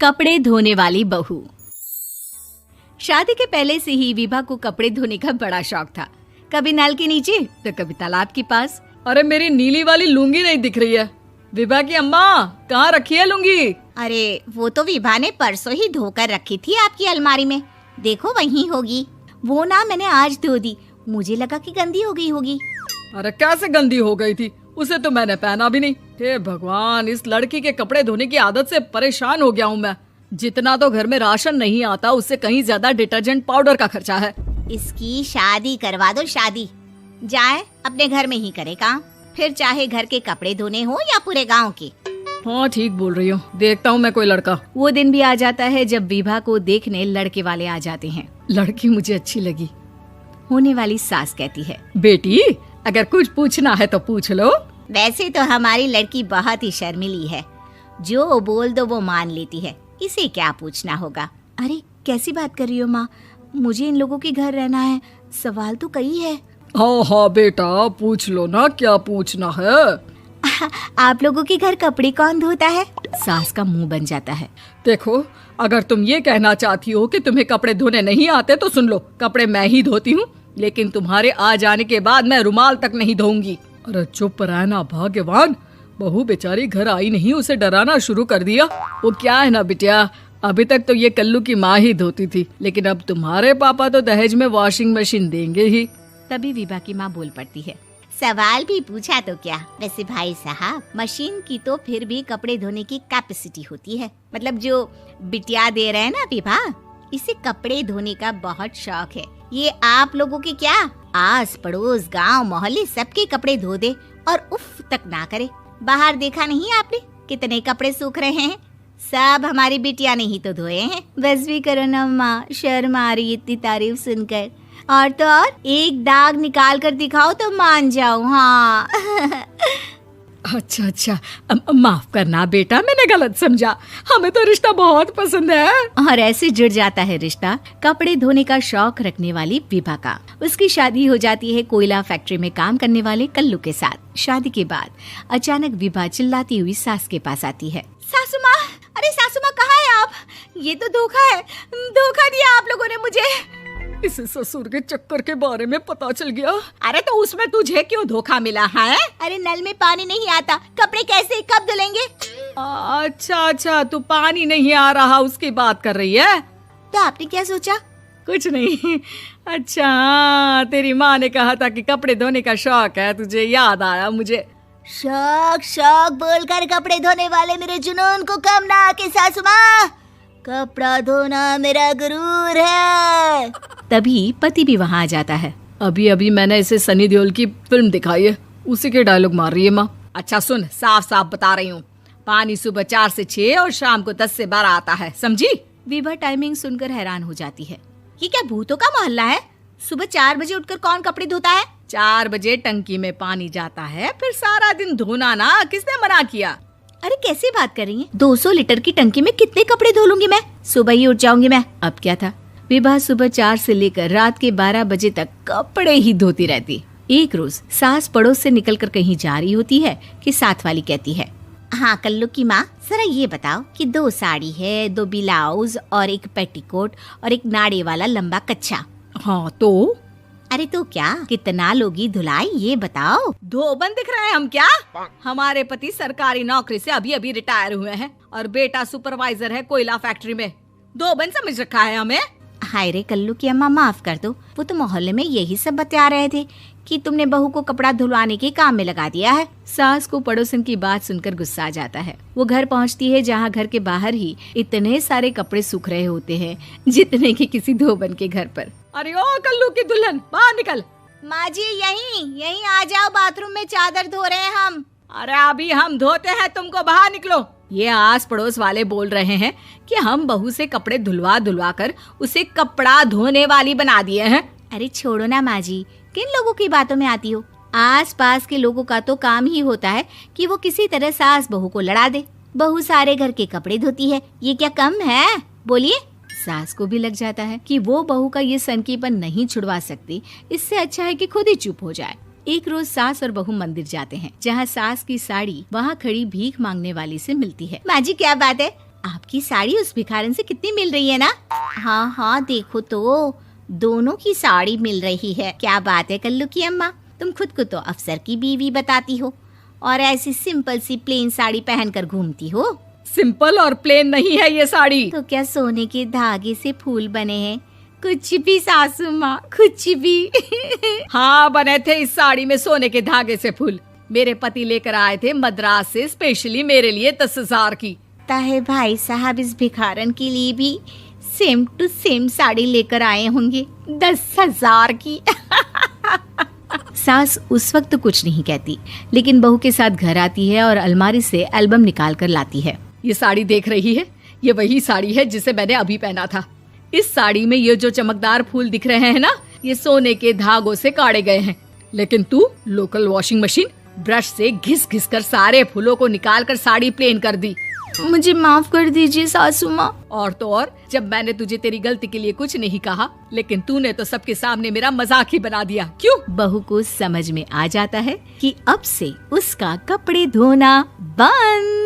कपड़े धोने वाली बहू। शादी के पहले से ही विभा को कपड़े धोने का बड़ा शौक था। कभी नल के नीचे तो कभी तालाब के पास। अरे मेरी नीली वाली लुंगी नहीं दिख रही है। विभा की अम्मा, कहाँ रखी है लुंगी? अरे वो तो विभा ने परसों ही धोकर रखी थी आपकी अलमारी में, देखो वहीं होगी। वो ना मैंने आज धो दी, मुझे लगा कि गंदी हो गई होगी। अरे कैसे गंदी हो गई थी? उसे तो मैंने पहना भी नहीं। हे भगवान, इस लड़की के कपड़े धोने की आदत से परेशान हो गया हूँ मैं। जितना तो घर में राशन नहीं आता, उससे कहीं ज्यादा डिटर्जेंट पाउडर का खर्चा है। इसकी शादी करवा दो, शादी जाए अपने घर में ही करे काम, फिर चाहे घर के कपड़े धोने हो या पूरे गांव के। हाँ ठीक बोल रही हूँ, देखता हूँ मैं कोई लड़का। वो दिन भी आ जाता है जब विभा को देखने लड़के वाले आ जाते हैं। लड़की मुझे अच्छी लगी। होने वाली सास कहती है, बेटी अगर कुछ पूछना है तो पूछ लो। वैसे तो हमारी लड़की बहुत ही शर्मीली है, जो बोल दो वो मान लेती है, इसे क्या पूछना होगा। अरे कैसी बात कर रही हो माँ, मुझे इन लोगों के घर रहना है, सवाल तो कई है। हाँ हाँ बेटा, पूछ लो ना, क्या पूछना है। आप लोगों के घर कपड़े कौन धोता है? सास का मुंह बन जाता है। देखो, अगर तुम ये कहना चाहती हो कि तुम्हें कपड़े धोने नहीं आते तो सुन लो, कपड़े मैं ही धोती हूँ, लेकिन तुम्हारे आ जाने के बाद मैं रुमाल तक नहीं धोऊंगी। अरे चुप रहना भाग्यवान, बहू बेचारी घर आई नहीं, उसे डराना शुरू कर दिया। वो क्या है ना बिटिया, अभी तक तो ये कल्लू की माँ ही धोती थी, लेकिन अब तुम्हारे पापा तो दहेज में वॉशिंग मशीन देंगे ही। तभी विभा की माँ बोल पड़ती है, सवाल भी पूछा तो क्या। वैसे भाई साहब, मशीन की तो फिर भी कपड़े धोने की कैपेसिटी होती है, मतलब जो बिटिया दे रहे हैं ना विभा, इसे कपड़े धोने का बहुत शौक है। ये आप लोगों के क्या, आस पड़ोस गांव मोहल्ले सबके कपड़े धो दे और उफ तक ना करे। बाहर देखा नहीं आपने कितने कपड़े सूख रहे हैं, सब हमारी बिटिया ने ही तो धोए हैं। बस भी करो ना माँ, शर्म आ रही इतनी तारीफ सुनकर। और तो और एक दाग निकाल कर दिखाओ तो मान जाओ। हाँ अच्छा, माफ करना बेटा, मैंने गलत समझा। हमें तो रिश्ता बहुत पसंद है। और ऐसे जुड़ जाता है रिश्ता कपड़े धोने का शौक रखने वाली विभा का। उसकी शादी हो जाती है कोयला फैक्ट्री में काम करने वाले कल्लू के साथ। शादी के बाद अचानक विभा चिल्लाती हुई सास के पास आती है। सासू माँ, अरे सासू माँ कहाँ है आप? ये तो धोखा है, धोखा दिया आप लोगों ने मुझे। इसे ससुर के चक्कर के बारे में पता चल गया। अरे तो उसमें तुझे क्यों धोखा मिला है? अरे नल में पानी नहीं आता, कपड़े कैसे कब धुलेंगे? अच्छा, तू पानी नहीं आ रहा उसकी बात कर रही है। तो आपने क्या सोचा? कुछ नहीं। अच्छा, तेरी माँ ने कहा था कि कपड़े धोने का शौक है तुझे, याद आया मुझे। शौक बोलकर कपड़े धोने वाले मेरे जुनून को कम ना आके सासू माँ, कपड़ा धोना मेरा गुरूर है। तभी पति भी वहाँ आ जाता है। अभी मैंने इसे सनी देओल की फिल्म दिखाई है, उसी के डायलॉग मार रही है माँ। अच्छा सुन, साफ बता रही हूँ, पानी सुबह 4 से 6 और शाम को 10 से 12 आता है, समझी? विभा टाइमिंग सुनकर हैरान हो जाती है। ये क्या भूतों का मोहल्ला है? सुबह 4 बजे उठकर कौन कपड़े धोता है? 4 बजे टंकी में पानी जाता है, फिर सारा दिन धोना ना, किसने मना किया? अरे कैसी बात कर रही हैं? 200 लीटर की टंकी में कितने कपड़े धो लूंगी मैं, सुबह ही उठ जाऊंगी मैं। अब क्या था, विभा सुबह 4 से लेकर रात के 12 बजे तक कपड़े ही धोती रहती। एक रोज सास पड़ोस से निकलकर कहीं जा रही होती है कि साथ वाली कहती है, हाँ कल्लू की माँ, जरा ये बताओ कि 2 साड़ी है, 2 ब्लाउज और एक पेटीकोट और एक नाड़े वाला लंबा कच्छा। हाँ तो? अरे तो क्या, कितना लोगी धुलाई ये बताओ। धोबन दिख रहे हैं हम क्या? हमारे पति सरकारी नौकरी से अभी रिटायर हुए हैं और बेटा सुपरवाइजर है कोयला फैक्ट्री में। धोबन समझ रखा है हमें। हाय रे कल्लू की अम्मा, माफ कर दो, वो तो मोहल्ले में यही सब बता रहे थे कि तुमने बहू को कपड़ा धुलवाने के काम में लगा दिया है। सास को पड़ोसन की बात सुनकर गुस्सा आ जाता है। वो घर पहुंचती है जहां घर के बाहर ही इतने सारे कपड़े सूख रहे होते हैं जितने कि किसी धोबन के घर पर। अरे ओ कल्लू की दुल्हन, बाहर निकल। माँ जी यहीं आ जाओ, बाथरूम में चादर धो रहे हैं हम। अरे अभी हम धोते हैं, तुमको बाहर निकलो। ये आस पड़ोस वाले बोल रहे हैं कि हम बहू से कपड़े धुलवा कर उसे कपड़ा धोने वाली बना दिए हैं। अरे छोड़ो ना माँ जी, किन लोगों की बातों में आती हो? आस पास के लोगों का तो काम ही होता है कि वो किसी तरह सास बहू को लड़ा दे। बहू सारे घर के कपड़े धोती है, ये क्या कम है? बोलिए। सास को भी लग जाता है कि वो बहू का ये सनकीपन नहीं छुड़वा सकती, इससे अच्छा है कि खुद ही चुप हो जाए। एक रोज सास और बहू मंदिर जाते हैं, जहाँ सास की साड़ी वहाँ खड़ी भीख मांगने वाली से मिलती है। माँ जी क्या बात है, आपकी साड़ी उस भिखारन से कितनी मिल रही है ना? हाँ हाँ देखो तो, दोनों की साड़ी मिल रही है। क्या बात है कल्लू की अम्मा, तुम खुद को तो अफसर की बीवी बताती हो और ऐसी सिंपल सी प्लेन साड़ी पहनकर घूमती हो। सिंपल और प्लेन नहीं है ये साड़ी। तो क्या सोने के धागे से फूल बने हैं? कुछ भी सासू माँ, कुछ भी। हाँ बने थे इस साड़ी में सोने के धागे से फूल। मेरे पति लेकर आए थे मद्रास से स्पेशली मेरे लिए 10,000 की। ताहे भाई साहब इस भिखारन के लिए भी सेम टू सेम साड़ी लेकर आए होंगे 10,000 की। सास उस वक्त तो कुछ नहीं कहती, लेकिन बहू के साथ घर आती है और अलमारी से एल्बम निकाल कर लाती है। ये साड़ी देख रही है, ये वही साड़ी है जिसे मैंने अभी पहना था। इस साड़ी में ये जो चमकदार फूल दिख रहे हैं ना, ये सोने के धागों से काढ़े गए हैं। लेकिन तू लोकल वॉशिंग मशीन ब्रश से घिस घिस कर सारे फूलों को निकाल कर साड़ी प्लेन कर दी। मुझे माफ कर दीजिए सासू माँ। और तो और, जब मैंने तुझे तेरी गलती के लिए कुछ नहीं कहा, लेकिन तूने तो सबके सामने मेरा मजाक ही बना दिया। क्यों? बहू को समझ में आ जाता है कि अब से उसका कपड़े धोना बंद।